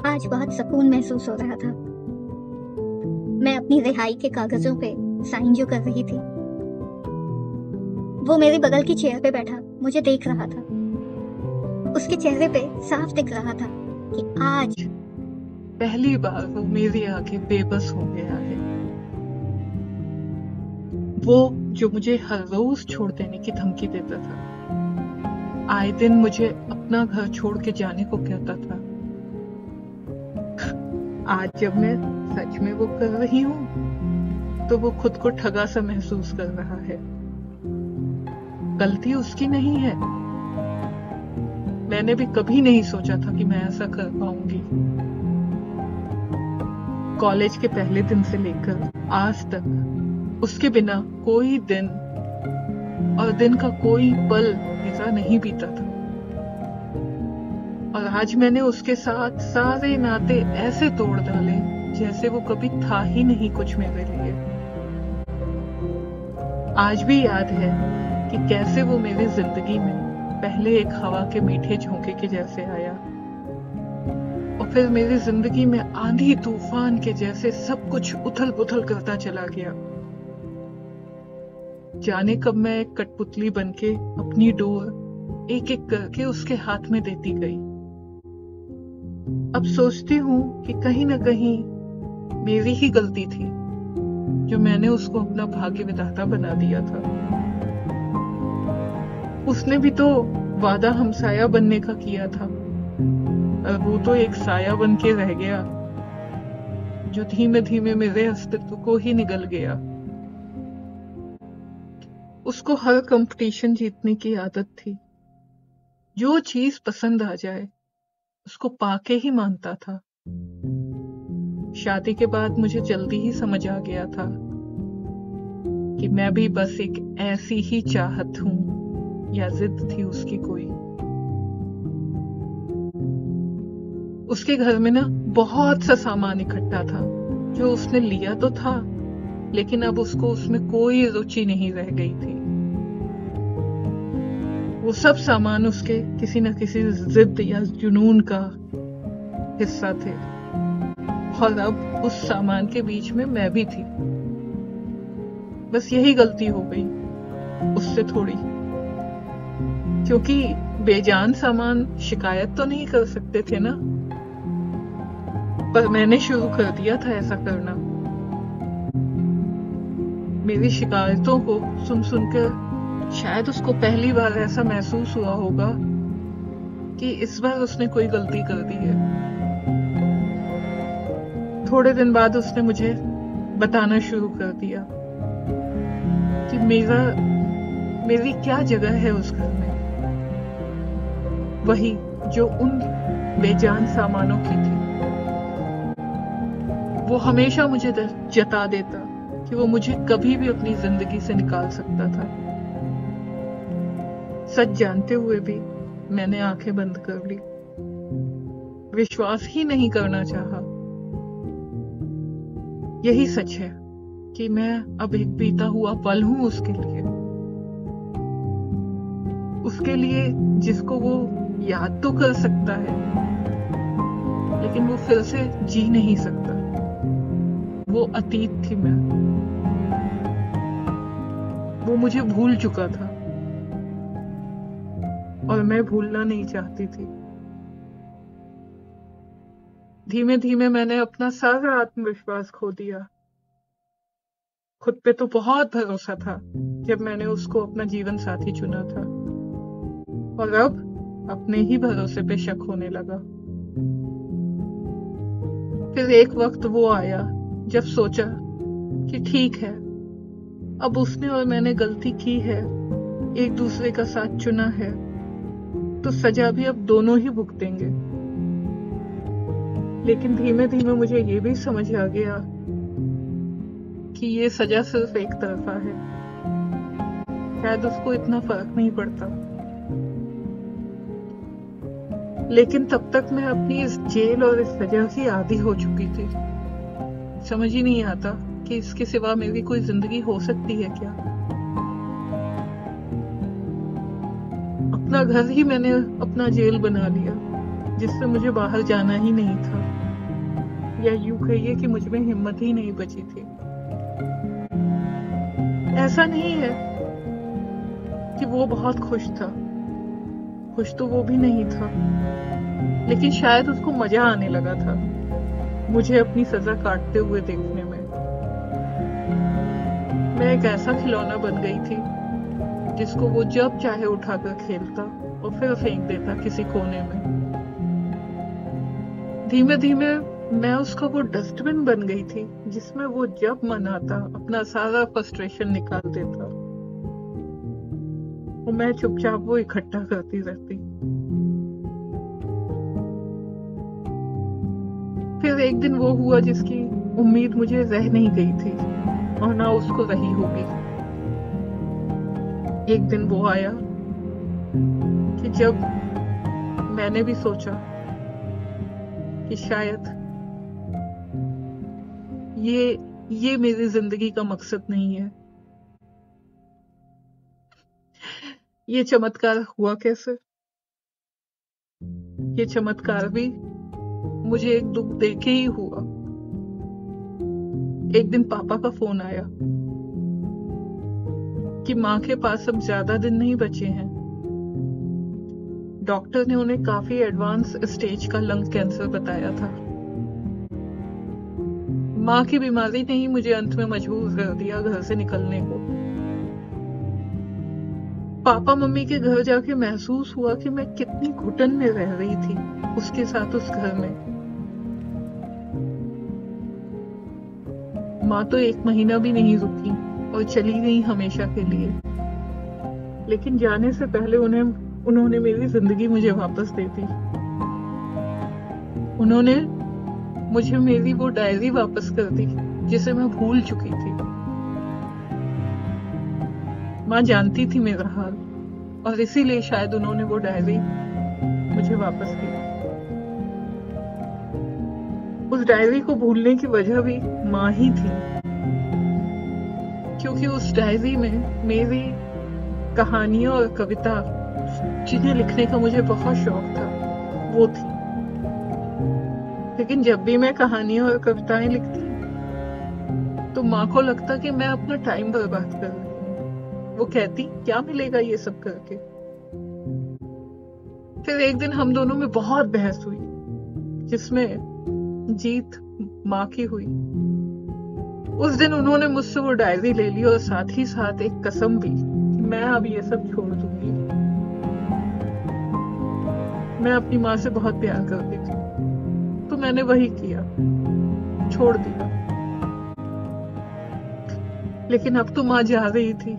आज बहुत सुकून महसूस हो रहा था। मैं अपनी रिहाई के कागजों पे साइन जो कर रही थी, वो मेरे बगल की चेयर पे बैठा मुझे देख रहा था। उसके चेहरे पे साफ दिख रहा था कि आज पहली बार वो मेरे आगे बेबस हो गया है। वो जो मुझे हर रोज छोड़ देने की धमकी देता था, आए दिन मुझे अपना घर छोड़ के जाने को कहता था, आज जब मैं सच में वो कर रही हूँ तो वो खुद को ठगा सा महसूस कर रहा है। गलती उसकी नहीं है। मैंने भी कभी नहीं सोचा था कि मैं ऐसा कर पाऊंगी। कॉलेज के पहले दिन से लेकर आज तक उसके बिना कोई दिन और दिन का कोई पल ऐसा नहीं बीता था। और आज मैंने उसके साथ सारे नाते ऐसे तोड़ डाले जैसे वो कभी था ही नहीं कुछ मेरे लिए। आज भी याद है कि कैसे वो मेरी जिंदगी में पहले एक हवा के मीठे झोंके के जैसे आया और फिर मेरी जिंदगी में आंधी तूफान के जैसे सब कुछ उथल पुथल करता चला गया। जाने कब मैं एक कठपुतली बनके अपनी डोर एक एक करके उसके हाथ में देती गई। अब सोचती हूँ कि कहीं ना कहीं मेरी ही गलती थी जो मैंने उसको अपना भाग्य विधाता बना दिया था। उसने भी तो वादा हमसाया बनने का किया था और वो तो एक साया बन के रह गया जो धीमे धीमे मेरे अस्तित्व को ही निगल गया। उसको हर कंपटीशन जीतने की आदत थी। जो चीज पसंद आ जाए उसको पाके ही मानता था। शादी के बाद मुझे जल्दी ही समझ आ गया था कि मैं भी बस एक ऐसी ही चाहत हूं या जिद थी उसकी कोई। उसके घर में ना बहुत सा सामान इकट्ठा था जो उसने लिया तो था, लेकिन अब उसको उसमें कोई रुचि नहीं रह गई थी। वो सब सामान उसके किसी न किसी जिद या जुनून का हिस्सा थे और अब उस सामान के बीच में मैं भी थी। बस यही गलती हो गई उससे थोड़ी, क्योंकि बेजान सामान शिकायत तो नहीं कर सकते थे ना, पर मैंने शुरू कर दिया था ऐसा करना। मेरी शिकायतों को सुन सुनकर शायद उसको पहली बार ऐसा महसूस हुआ होगा कि इस बार उसने कोई गलती कर दी है। थोड़े दिन बाद उसने मुझे बताना शुरू कर दिया कि मेरी क्या जगह है उस घर में, वही जो उन बेजान सामानों की थी। वो हमेशा मुझे जता देता कि वो मुझे कभी भी अपनी जिंदगी से निकाल सकता था। सच जानते हुए भी मैंने आंखें बंद कर ली, विश्वास ही नहीं करना चाहा। यही सच है कि मैं अब एक बीता हुआ पल हूं उसके लिए जिसको वो याद तो कर सकता है, लेकिन वो फिर से जी नहीं सकता। वो अतीत थी मैं, वो मुझे भूल चुका था और मैं भूलना नहीं चाहती थी। धीमे धीमे मैंने अपना सारा आत्मविश्वास खो दिया। खुद पे तो बहुत भरोसा था जब मैंने उसको अपना जीवन साथी चुना था, और अब अपने ही भरोसे पे शक होने लगा। फिर एक वक्त वो आया जब सोचा कि ठीक है, अब उसने और मैंने गलती की है, एक दूसरे का साथ चुना है, तो सजा भी अब दोनों ही भुगतेंगे। लेकिन धीमे धीमे मुझे ये भी समझ आ गया कि ये सजा सिर्फ एक तरफा है। शायद उसको इतना फर्क नहीं पड़ता, लेकिन तब तक मैं अपनी इस जेल और इस सजा की आदी हो चुकी थी। समझ ही नहीं आता कि इसके सिवा मेरी कोई जिंदगी हो सकती है क्या। अपना घर ही मैंने अपना जेल बना लिया, जिससे मुझे बाहर जाना ही नहीं था, या यूं कहिए कि मुझ में हिम्मत ही नहीं बची थी। ऐसा नहीं है कि वो बहुत खुश था, खुश तो वो भी नहीं था, लेकिन शायद उसको मजा आने लगा था मुझे अपनी सजा काटते हुए देखने में। मैं एक ऐसा खिलौना बन गई थी जिसको वो जब चाहे उठाकर खेलता और फिर फेंक देता किसी कोने में। धीमे धीमे मैं उसका वो डस्टबिन बन गई थी जिसमें वो जब मन आता अपना सारा फ्रस्ट्रेशन निकाल देता, और मैं चुपचाप वो इकट्ठा करती रहती। फिर एक दिन वो हुआ जिसकी उम्मीद मुझे रह नहीं गई थी और ना उसको रही होगी। एक दिन वो आया कि जब मैंने भी सोचा कि शायद ये मेरी जिंदगी का मकसद नहीं है। ये चमत्कार हुआ कैसे? ये चमत्कार भी मुझे एक दुख देके ही हुआ। एक दिन पापा का फोन आया कि माँ के पास अब ज्यादा दिन नहीं बचे हैं। डॉक्टर ने उन्हें काफी एडवांस स्टेज का लंग कैंसर बताया था। माँ की बीमारी ने ही मुझे अंत में मजबूर कर दिया घर से निकलने को। पापा मम्मी के घर जाके महसूस हुआ कि मैं कितनी घुटन में रह रही थी उसके साथ उस घर में। माँ तो 1 महीना भी नहीं रुकी और चली गई हमेशा के लिए, लेकिन जाने से पहले उन्होंने मेरी जिंदगी मुझे वापस दे दी। उन्होंने मुझे मेरी वो डायरी वापस कर दी जिसे मैं भूल चुकी थी। माँ जानती थी मेरा हाल और इसीलिए शायद उन्होंने वो डायरी मुझे वापस दी। उस डायरी को भूलने की वजह भी माँ ही थी, क्योंकि उस डायरी में मेरी कहानियां और कविता जिन्हें लिखने का मुझे बहुत शौक था वो थी। लेकिन जब भी मैं कहानियां और कविताएं लिखती तो माँ को लगता कि मैं अपना टाइम बर्बाद कर रही हूँ। वो कहती क्या मिलेगा ये सब करके। फिर एक दिन हम दोनों में बहुत बहस हुई जिसमें जीत माँ की हुई। उस दिन उन्होंने मुझसे वो डायरी ले ली और साथ ही साथ एक कसम भी कि मैं अब ये सब छोड़ दूंगी। मैं अपनी माँ से बहुत प्यार करती थी तो मैंने वही किया, छोड़ दिया। लेकिन अब तो माँ जा रही थी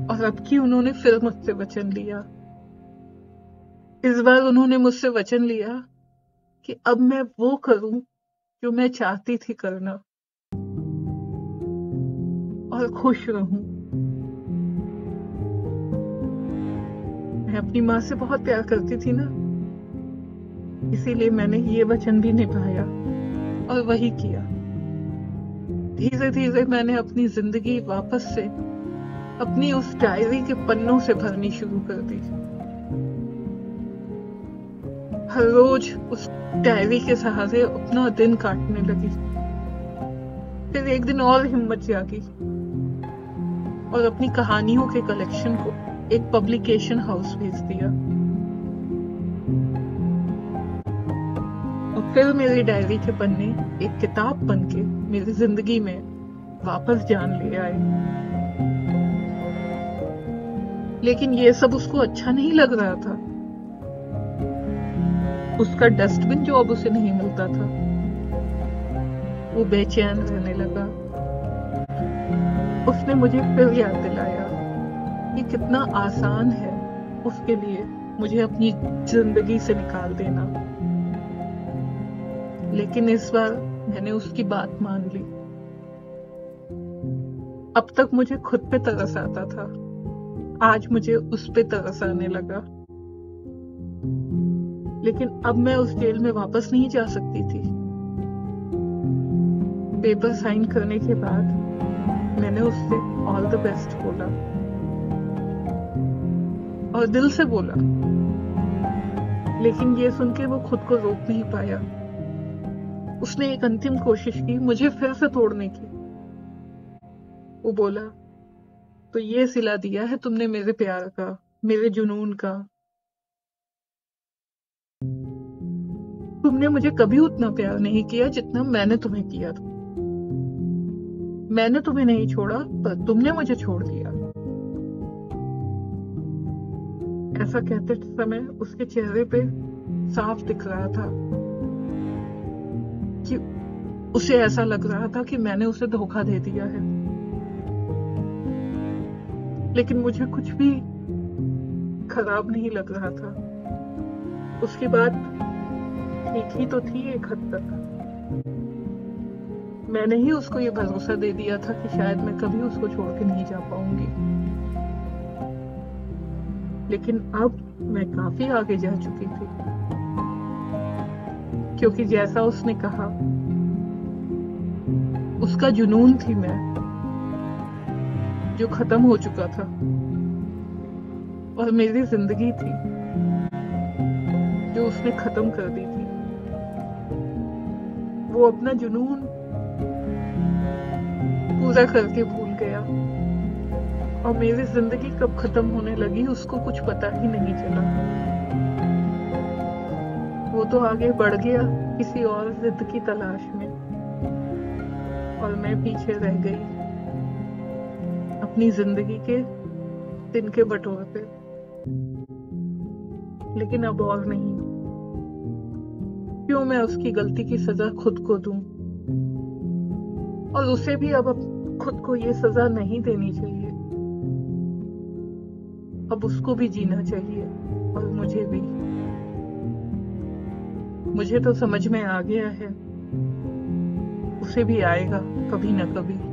और अब की उन्होंने फिर मुझसे वचन लिया। इस बार उन्होंने मुझसे वचन लिया कि अब मैं वो करूं जो मैं चाहती थी करना और खुश रहूं। मैं अपनी माँ से बहुत प्यार करती थी ना, इसीलिए मैंने ये वचन भी निभाया और वही किया। धीरे धीरे मैंने अपनी जिंदगी वापस से अपनी उस डायरी के पन्नों से भरनी शुरू कर दी। हर रोज उस डायरी के सहारे अपना दिन काटने लगी। फिर एक दिन और हिम्मत जागी और अपनी कहानियों के कलेक्शन को एक पब्लिकेशन हाउस भेज दिया। और फिर मेरी डायरी के पन्ने एक किताब बनके मेरी जिंदगी में वापस जान ले आए। लेकिन ये सब उसको अच्छा नहीं लग रहा था। उसका डस्टबिन जो अब उसे नहीं मिलता था, वो बेचैन रहने लगा। उसने मुझे फिर याद दिलाया कि कितना आसान है उसके लिए मुझे अपनी जिंदगी से निकाल देना। लेकिन इस बार मैंने उसकी बात मान ली। अब तक मुझे खुद पे तरस आता था, आज मुझे उस पे तरस आने लगा। लेकिन अब मैं उस जेल में वापस नहीं जा सकती थी। पेपर साइन करने के बाद मैंने उससे ऑल द बेस्ट बोला और दिल से बोला लेकिन ये सुन के वो खुद को रोक नहीं पाया। उसने एक अंतिम कोशिश की मुझे फिर से तोड़ने की। वो बोला, तो ये सिला दिया है तुमने मेरे प्यार का, मेरे जुनून का। तुमने मुझे कभी उतना प्यार नहीं किया जितना मैंने तुम्हें किया था। मैंने तुम्हें नहीं छोड़ा, पर तुमने मुझे छोड़ दिया। ऐसा कहते समय उसके चेहरे पे साफ दिख रहा था कि उसे ऐसा लग रहा था कि मैंने उसे धोखा दे दिया है। लेकिन मुझे कुछ भी खराब नहीं लग रहा था। उसकी बात ठीक ही तो थी एक हद तक। मैंने ही उसको ये भरोसा दे दिया था कि शायद मैं कभी उसको छोड़ के नहीं जा पाऊंगी। लेकिन अब मैं काफी आगे जा चुकी थी, क्योंकि जैसा उसने कहा, उसका जुनून थी मैं, जो खत्म हो चुका था, और मेरी जिंदगी थी जो उसने खत्म कर दी थी। वो अपना जुनून पूरा करके भूल गया, और मेरी जिंदगी कब खत्म होने लगी उसको कुछ पता ही नहीं चला। वो तो आगे बढ़ गया किसी और जिद की तलाश में, और मैं पीछे रह गई अपनी जिंदगी के तिनके बटोर पे। लेकिन अब और नहीं। क्यों मैं उसकी गलती की सजा खुद को दूं? और उसे भी अब खुद को ये सजा नहीं देनी चाहिए। अब उसको भी जीना चाहिए, और मुझे भी। मुझे तो समझ में आ गया है, उसे भी आएगा कभी ना कभी।